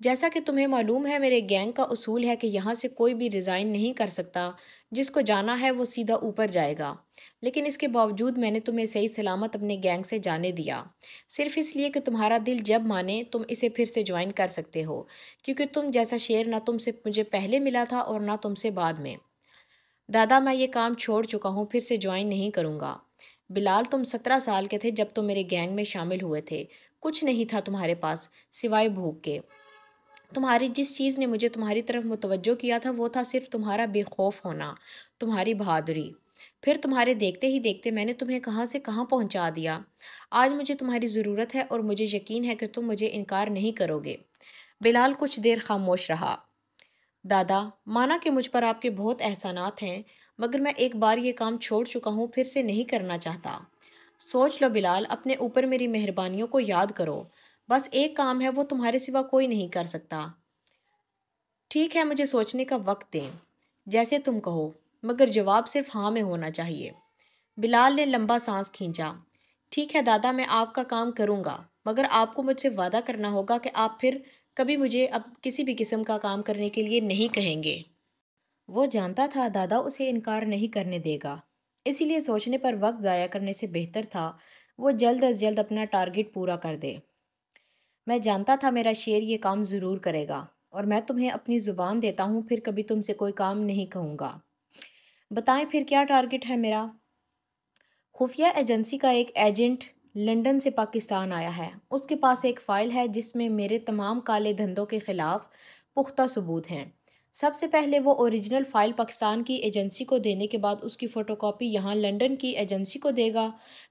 جیسا کہ تمہیں معلوم ہے میرے گینگ کا اصول ہے کہ یہاں سے کوئی بھی ریزائن نہیں کر سکتا، جس کو جانا ہے وہ سیدھا اوپر جائے گا۔ لیکن اس کے باوجود میں نے تمہیں صحیح سلامت اپنے گینگ سے جانے دیا، صرف اس لیے کہ تمہارا دل جب مانے تم اسے پھر سے جوائن کر سکتے ہو، کیونکہ تم جیسا شیر نہ تم سے مجھے پہلے ملا تھا اور نہ تم سے بعد میں۔ دادا میں یہ کام چھوڑ چکا ہوں، پھر سے جوائن نہیں کروں گا۔ بلال تم 17 سال کے تھے جب تم میرے گینگ میں شامل ہوئے تھے، کچھ نہیں تھا تمہارے پاس سوائے بھوک کے۔ تمہاری جس چیز نے مجھے تمہاری طرف متوجہ کیا تھا وہ تھا صرف تمہارا بے خوف ہونا، تمہاری بہادری۔ پھر تمہارے دیکھتے ہی دیکھتے میں نے تمہیں کہاں سے کہاں پہنچا دیا۔ آج مجھے تمہاری ضرورت ہے اور مجھے یقین ہے کہ تم مجھے انکار نہیں کرو گے۔ بلال کچھ دیر خاموش رہا۔ دادا، مانا کہ مجھ پر آپ کے بہت احسانات ہیں، مگر میں ایک بار یہ کام چھوڑ چکا ہوں، پھر سے نہیں کرنا چاہتا۔ سوچ لو بلال، اپنے اوپر میری مہربانیوں کو یاد کرو۔ بس ایک کام ہے، وہ تمہارے سوا کوئی نہیں کر سکتا۔ ٹھیک ہے، مجھے سوچنے کا وقت دیں، جیسے تم کہو، مگر جواب صرف ہاں میں ہونا چاہیے۔ بلال نے لمبا سانس کھینچا۔ ٹھیک ہے دادا، میں آپ کا کام کروں گا، مگر آپ کو مجھ سے وعدہ کرنا ہوگا کہ آپ پھر کبھی مجھے اب کسی بھی قسم کا کام کرنے کے لیے نہیں کہیں گے۔ وہ جانتا تھا دادا اسے انکار نہیں کرنے دے گا، اسی لیے سوچنے پر وقت ضائع کرنے سے بہتر تھا وہ جلد از جلد اپنا ٹارگٹ پورا کر دے۔ میں جانتا تھا میرا شیر یہ کام ضرور کرے گا، اور میں تمہیں اپنی زبان دیتا ہوں پھر کبھی تم سے کوئی کام نہیں کہوں گا۔ بتائیں پھر کیا ٹارگٹ ہے میرا؟ خفیہ ایجنسی کا ایک ایجنٹ لندن سے پاکستان آیا ہے۔ اس کے پاس ایک فائل ہے جس میں میرے تمام کالے دھندوں کے خلاف پختہ ثبوت ہیں۔ سب سے پہلے وہ اوریجنل فائل پاکستان کی ایجنسی کو دینے کے بعد اس کی فوٹو کاپی یہاں لندن کی ایجنسی کو دے گا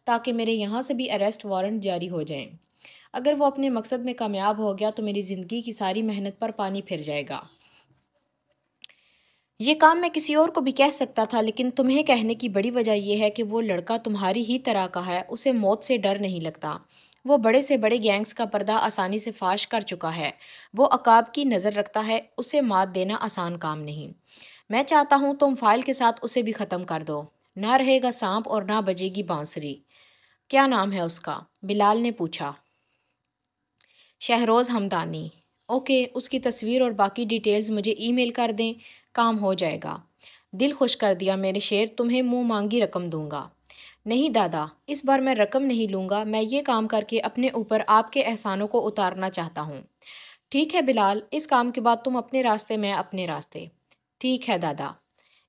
تاکہ میرے یہاں سے بھی اریسٹ وارنٹ جاری ہو جائیں۔ اگر وہ اپنے مقصد میں کامیاب ہو گیا تو میری زندگی کی ساری محنت پر پانی پھر جائے گا۔ یہ کام میں کسی اور کو بھی کہہ سکتا تھا، لیکن تمہیں کہنے کی بڑی وجہ یہ ہے کہ وہ لڑکا تمہاری ہی طرح کا ہے، اسے موت سے ڈر نہیں لگتا۔ وہ بڑے سے بڑے گینگز کا پردہ آسانی سے فاش کر چکا ہے، وہ عقاب کی نظر رکھتا ہے، اسے مات دینا آسان کام نہیں۔ میں چاہتا ہوں تم فائل کے ساتھ اسے بھی ختم کر دو، نہ رہے گا سانپ اور نہ بجے گی بانسری۔ کیا نام ہے اس کا؟ بلال نے پوچھا۔ شہروز ہمدانی۔ اوکے، اس کی تصویر اور باقی ڈیٹیلز مجھے ای میل کر دیں، کام ہو جائے گا۔ دل خوش کر دیا میرے شیر، تمہیں منہ مانگی رقم دوں گا۔ نہیں دادا، اس بار میں رقم نہیں لوں گا، میں یہ کام کر کے اپنے اوپر آپ کے احسانوں کو اتارنا چاہتا ہوں۔ ٹھیک ہے بلال، اس کام کے بعد تم اپنے راستے میں اپنے راستے۔ ٹھیک ہے دادا۔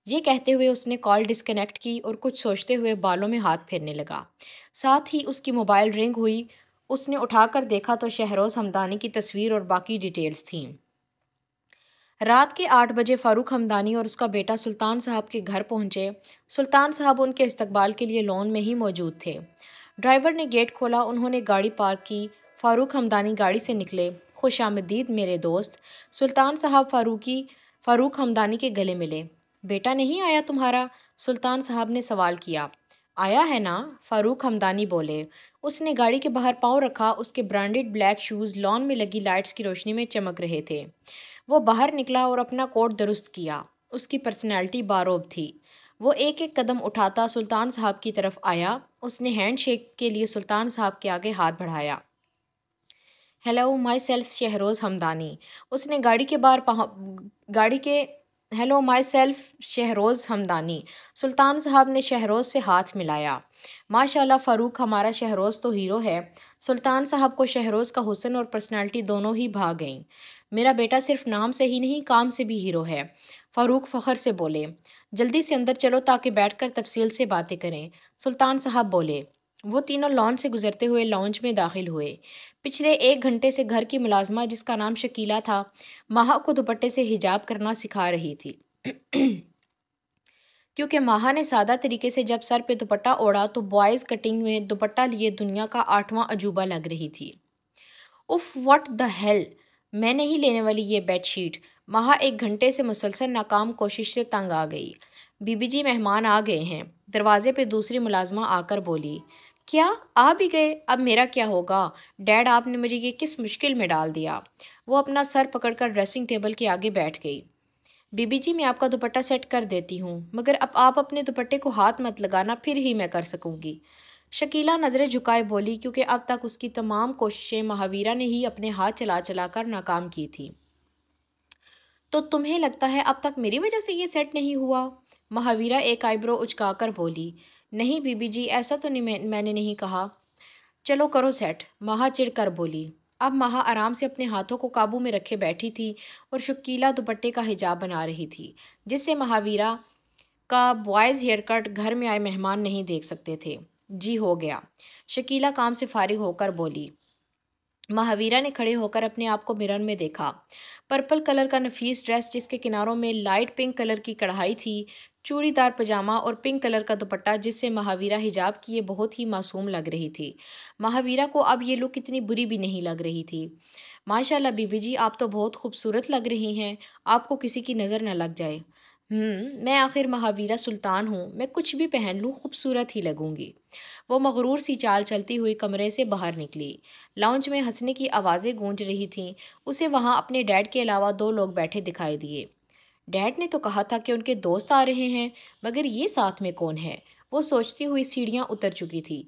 یہ کہتے ہوئے اس نے کال ڈسکنیکٹ کی اور کچھ سوچتے ہوئے بالوں میں ہاتھ پھیرنے لگا۔ ساتھ ہی اس کی موبائل رنگ ہوئی۔ اس نے اٹھا کر دیکھا تو شہروز ہمدانی کی تصویر اور باقی ڈیٹیلز تھیں۔ رات کے 8 بجے فاروق ہمدانی اور اس کا بیٹا سلطان صاحب کے گھر پہنچے۔ سلطان صاحب ان کے استقبال کے لیے لان میں ہی موجود تھے۔ ڈرائیور نے گیٹ کھولا، انہوں نے گاڑی پارک کی۔ فاروق ہمدانی گاڑی سے نکلے۔ خوش آمدید میرے دوست۔ سلطان صاحب فاروق ہمدانی کے گلے ملے۔ بیٹا نہیں آیا تمہارا؟ سلطان صاحب نے سوال کیا۔ آیا ہے نا، فاروق ہمدانی بولے۔ اس نے گاڑی کے باہر پاؤں رکھا، اس کے برانڈڈ بلیک شوز لان میں لگی لائٹس کی روشنی میں چمک رہے تھے۔ وہ باہر نکلا اور اپنا کوٹ درست کیا۔ اس کی پرسنالٹی باروب تھی۔ وہ ایک ایک قدم اٹھاتا سلطان صاحب کی طرف آیا۔ اس نے ہینڈ شیک کے لیے سلطان صاحب کے آگے ہاتھ بڑھایا۔ Hello myself Shehroz Hamdani. اس نے hello myself Shehroz Hamdani. Sultan صاحب نے شہروز سے ہاتھ ملایا۔ ماشاءاللہ فاروق، ہمارا شہروز تو ہیرو ہے۔ سلطان صاحب کو شہروز کا حسن اور پرسنالٹی دونوں ہی بھا گئیں۔ میرا بیٹا صرف نام سے ہی نہیں، کام سے بھی ہیرو ہے، فاروق فخر سے بولے۔ جلدی سے اندر چلو تاکہ بیٹھ کر تفصیل سے باتیں کریں، سلطان صاحب بولے۔ وہ تینوں لان سے گزرتے ہوئے لاؤنج میں داخل ہوئے۔ پچھلے 1 گھنٹے سے گھر کی ملازمہ جس کا نام شکیلا تھا، ماہا کو دوپٹے سے حجاب کرنا سکھا رہی تھی۔ کیونکہ ماہا نے سادہ طریقے سے جب سر پہ دوپٹہ اوڑھا تو بوائز کٹنگ میں دوپٹہ لیے دنیا کا 8واں عجوبہ لگ رہی تھی۔ اف واٹ دا ہیل، میں نہیں لینے والی یہ بیڈ شیٹ۔ ماہا 1 گھنٹے سے مسلسل ناکام کوشش سے تنگ آ گئی۔ بی بی جی مہمان آ گئے ہیں۔ دروازے پہ دوسری ملازمہ آ کر بولی۔ کیا آ بھی گئے؟ اب میرا کیا ہوگا؟ ڈیڈ، آپ نے مجھے یہ کس مشکل میں ڈال دیا؟ وہ اپنا سر پکڑ کر ڈریسنگ ٹیبل کے آگے بیٹھ گئی۔ بی بی جی میں آپ کا دوپٹہ سیٹ کر دیتی ہوں، مگر اب آپ اپنے دوپٹے کو ہاتھ مت لگانا، پھر ہی میں کر سکوں گی۔ شکیلا نظریں جھکائے بولی کیونکہ اب تک اس کی تمام کوششیں مہاویرا نے ہی اپنے ہاتھ چلا چلا کر ناکام کی تھی۔ تو تمہیں لگتا ہے اب تک میری وجہ سے یہ سیٹ نہیں ہوا؟ مہاویرا ایک آئی برو اچکا کر بولی۔ نہیں بی بی جی، ایسا تو نہیں، میں نے نہیں کہا۔ چلو کرو سیٹ، مہا چڑ کر بولی۔ اب مہا آرام سے اپنے ہاتھوں کو قابو میں رکھے بیٹھی تھی اور شکیلا دوپٹے کا حجاب بنا رہی تھی، جس سے مہاویرا کا بوائز ہیئر کٹ گھر میں آئے مہمان نہیں دیکھ سکتے تھے۔ جی ہو گیا، شکیلا کام سے فارغ ہو کر بولی۔ مہاویرا نے کھڑے ہو کر اپنے آپ کو مرر میں دیکھا۔ پرپل کلر کا نفیس ڈریس جس کے کناروں میں لائٹ پنک کلر کی کڑھائی تھی، چوڑی دار پجامہ اور پنک کلر کا دوپٹہ جس سے مہاویرا حجاب کیے بہت ہی معصوم لگ رہی تھی۔ مہاویرا کو اب یہ لک اتنی بری بھی نہیں لگ رہی تھی۔ ماشاءاللہ بی بی جی، آپ تو بہت خوبصورت لگ رہی ہیں، آپ کو کسی کی نظر نہ لگ جائے۔ میں آخر مہاویرا سلطان ہوں، میں کچھ بھی پہن لوں خوبصورت ہی لگوں گی۔ وہ مغرور سی چال چلتی ہوئی کمرے سے باہر نکلی۔ لاؤنج میں ہنسنے کی آوازیں گونج رہی تھیں۔ اسے وہاں اپنے ڈیڈ کے علاوہ 2 لوگ بیٹھے دکھائی دیے۔ ڈیڈ نے تو کہا تھا کہ ان کے دوست آ رہے ہیں، مگر یہ ساتھ میں کون ہے؟ وہ سوچتی ہوئی سیڑھیاں اتر چکی تھی۔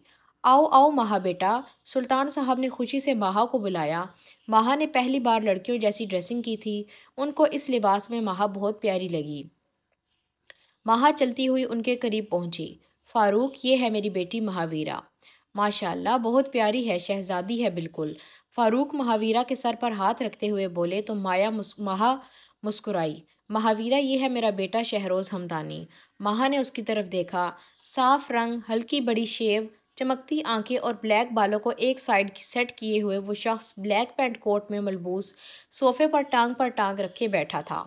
آؤ آؤ مہا بیٹا، سلطان صاحب نے خوشی سے مہا کو بلایا۔ مہا نے پہلی بار لڑکیوں جیسی ڈریسنگ کی تھی۔ ان کو اس لباس میں مہا بہت پیاری لگی۔ مہا چلتی ہوئی ان کے قریب پہنچی۔ فاروق، یہ ہے میری بیٹی مہاویرا۔ ماشاءاللہ، بہت پیاری ہے، شہزادی ہے بالکل۔ فاروق مہاویرا کے سر پر ہاتھ رکھتے ہوئے بولے تو مہا مسکرائی۔ مہاویرا، یہ ہے میرا بیٹا شہروز ہمدانی۔ مہا نے اس کی طرف دیکھا۔ صاف رنگ، ہلکی بڑی شیو، چمکتی آنکھیں اور بلیک بالوں کو ایک سائڈ سیٹ کیے ہوئے وہ شخص بلیک پینٹ کوٹ میں ملبوس صوفے پر ٹانگ رکھے بیٹھا تھا۔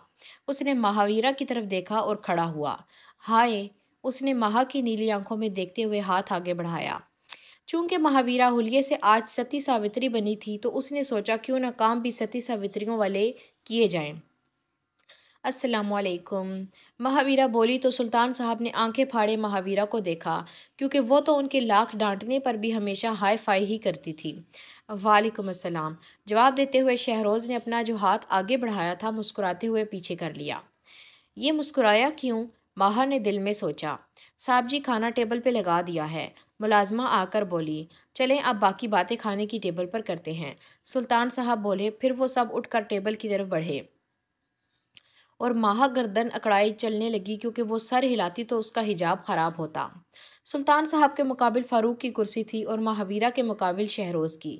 اس نے مہاویرا کی طرف دیکھا اور کھڑا ہوا۔ ہائے! اس نے مہا کی نیلی آنکھوں میں دیکھتے ہوئے ہاتھ آگے بڑھایا۔ چونکہ مہاویرا حلیے سے آج ستی ساوتری بنی تھی تو اس نے سوچا کیوں نہ کام بھی ستی ساوتریوں والے کیے جائیں۔ السلام علیکم، مہاویرا بولی تو سلطان صاحب نے آنکھیں پھاڑے مہاویرا کو دیکھا، کیونکہ وہ تو ان کے لاکھ ڈانٹنے پر بھی ہمیشہ ہائی فائی ہی کرتی تھی۔ وعلیکم السلام، جواب دیتے ہوئے شہروز نے اپنا جو ہاتھ آگے بڑھایا تھا مسکراتے ہوئے پیچھے کر لیا۔ یہ مسکرایا کیوں؟ مہا نے دل میں سوچا۔ صاحب جی، کھانا ٹیبل پہ لگا دیا ہے، ملازمہ آ کر بولی۔ چلیں اب باقی باتیں کھانے کی ٹیبل پر کرتے ہیں، سلطان صاحب بولے۔ پھر وہ سب اٹھ کر ٹیبل کی طرف بڑھے اور مہا گردن اکڑائی چلنے لگی کیونکہ وہ سر ہلاتی تو اس کا حجاب خراب ہوتا۔ سلطان صاحب کے مقابل فاروق کی کرسی تھی اور مہاویرا کے مقابل شہروز کی۔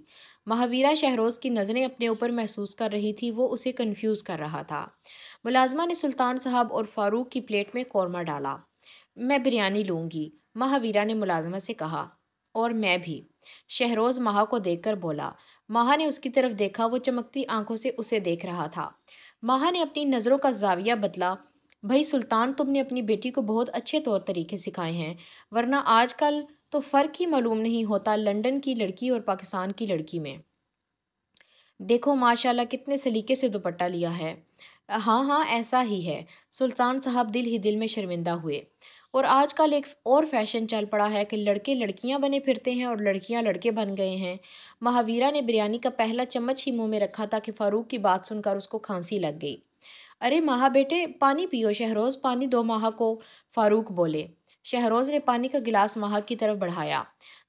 مہاویرا شہروز کی نظریں اپنے اوپر محسوس کر رہی تھی، وہ اسے کنفیوز کر رہا تھا۔ ملازمہ نے سلطان صاحب اور فاروق کی پلیٹ میں قورمہ ڈالا۔ میں بریانی لوں گی، مہاویرا نے ملازمہ سے کہا۔ اور میں بھی، شہروز مہا کو دیکھ کر بولا۔ مہا نے اس کی طرف دیکھا، وہ چمکتی آنکھوں سے اسے دیکھ رہا تھا۔ مہا نے اپنی نظروں کا زاویہ بدلا۔ بھائی سلطان، تم نے اپنی بیٹی کو بہت اچھے طور طریقے سکھائے ہیں، ورنہ آج کل تو فرق ہی معلوم نہیں ہوتا لندن کی لڑکی اور پاکستان کی لڑکی میں۔ دیکھو ماشاءاللہ کتنے سلیقے سے دوپٹہ لیا ہے۔ ہاں ہاں، ایسا ہی ہے، سلطان صاحب دل ہی دل میں شرمندہ ہوئے۔ اور آج کل ایک اور فیشن چل پڑا ہے کہ لڑکے لڑکیاں بنے پھرتے ہیں اور لڑکیاں لڑکے بن گئے ہیں۔ مہاویرا نے بریانی کا پہلا چمچ ہی منہ میں رکھا تھا کہ فاروق کی بات سن کر اس کو کھانسی لگ گئی۔ ارے مہا بیٹے، پانی پیو، شہروز پانی دو مہا کو، فاروق بولے۔ شہروز نے پانی کا گلاس مہا کی طرف بڑھایا۔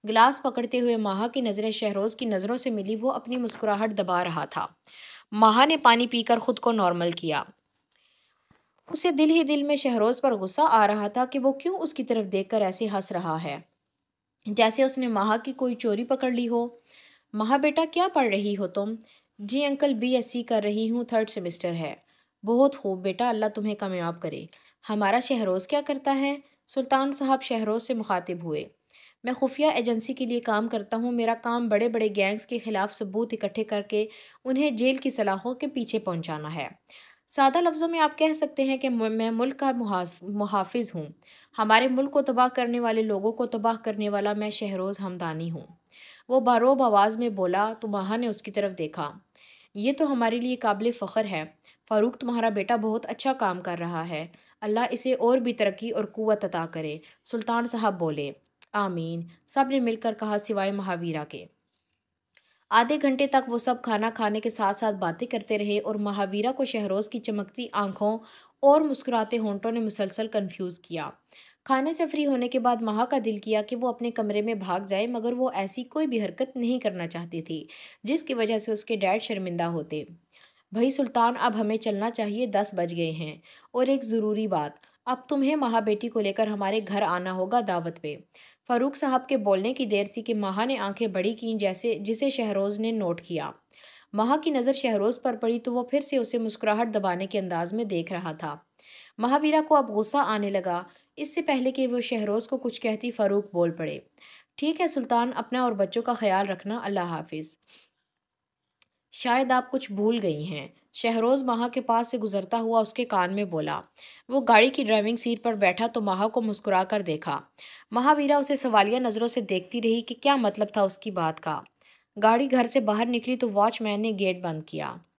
گلاس پکڑتے ہوئے مہا کی نظریں شہروز کی نظروں سے ملی، وہ اپنی مسکراہٹ دبا رہا تھا۔ مہا نے پانی پی کر خود کو نارمل کیا۔ اسے دل ہی دل میں شہروز پر غصہ آ رہا تھا کہ وہ کیوں اس کی طرف دیکھ کر ایسے ہنس رہا ہے، جیسے اس نے مہا کی کوئی چوری پکڑ لی ہو۔ مہا بیٹا، کیا پڑھ رہی ہو تم؟ جی انکل، BSc کر رہی ہوں، 3rd سیمسٹر ہے۔ بہت خوب بیٹا، اللہ تمہیں کامیاب کرے۔ ہمارا شہروز کیا کرتا ہے؟ سلطان صاحب شہروز سے مخاطب ہوئے۔ میں خفیہ ایجنسی کے لیے کام کرتا ہوں، میرا کام بڑے بڑے گینگز کے خلاف ثبوت اکٹھے کر کے انہیں جیل کی سلاخوں کے پیچھے پہنچانا ہے۔ سادہ لفظوں میں آپ کہہ سکتے ہیں کہ میں ملک کا محافظ ہوں۔ ہمارے ملک کو تباہ کرنے والے لوگوں کو تباہ کرنے والا میں شہروز ہمدانی ہوں۔ وہ باروب آواز میں بولا تو مہا نے اس کی طرف دیکھا۔ یہ تو ہمارے لیے قابل فخر ہے، فاروق تمہارا بیٹا بہت اچھا کام کر رہا ہے، اللہ اسے اور بھی ترقی اور قوت عطا کرے، سلطان صاحب بولے۔ آمین، سب نے مل کر کہا سوائے مہاویرا کے۔ آدھے گھنٹے تک وہ سب کھانا کھانے کے ساتھ ساتھ باتیں کرتے رہے اور مہاویرا کو شہروز کی چمکتی آنکھوں اور مسکراتے ہونٹوں نے مسلسل کنفیوز کیا۔ کھانے سے فری ہونے کے بعد مہا کا دل کیا کہ وہ اپنے کمرے میں بھاگ جائے، مگر وہ ایسی کوئی بھی حرکت نہیں کرنا چاہتی تھی جس کی وجہ سے اس کے ڈیڈ شرمندہ ہوتے۔ بھائی سلطان، اب ہمیں چلنا چاہیے، 10 بج گئے ہیں۔ اور ایک ضروری بات، اب تمہیں مہا بیٹی کو لے کر ہمارے گھر آنا ہوگا دعوت پہ۔ فاروق صاحب کے بولنے کی دیر تھی کہ مہا نے آنکھیں بڑی کیں، جسے شہروز نے نوٹ کیا۔ مہا کی نظر شہروز پر پڑی تو وہ پھر سے اسے مسکراہٹ دبانے کے انداز میں دیکھ رہا تھا۔ مہاویرا کو اب غصہ آنے لگا۔ اس سے پہلے کہ وہ شہروز کو کچھ کہتی، فاروق بول پڑے، ٹھیک ہے سلطان، اپنا اور بچوں کا خیال رکھنا، اللہ حافظ۔ شاید آپ کچھ بھول گئی ہیں، شہروز مہا کے پاس سے گزرتا ہوا اس کے کان میں بولا۔ وہ گاڑی کی ڈرائیونگ سیٹ پر بیٹھا تو مہا کو مسکرا کر دیکھا۔ مہاویرا اسے سوالیہ نظروں سے دیکھتی رہی کہ کیا مطلب تھا اس کی بات کا۔ گاڑی گھر سے باہر نکلی تو واچ مین نے گیٹ بند کیا۔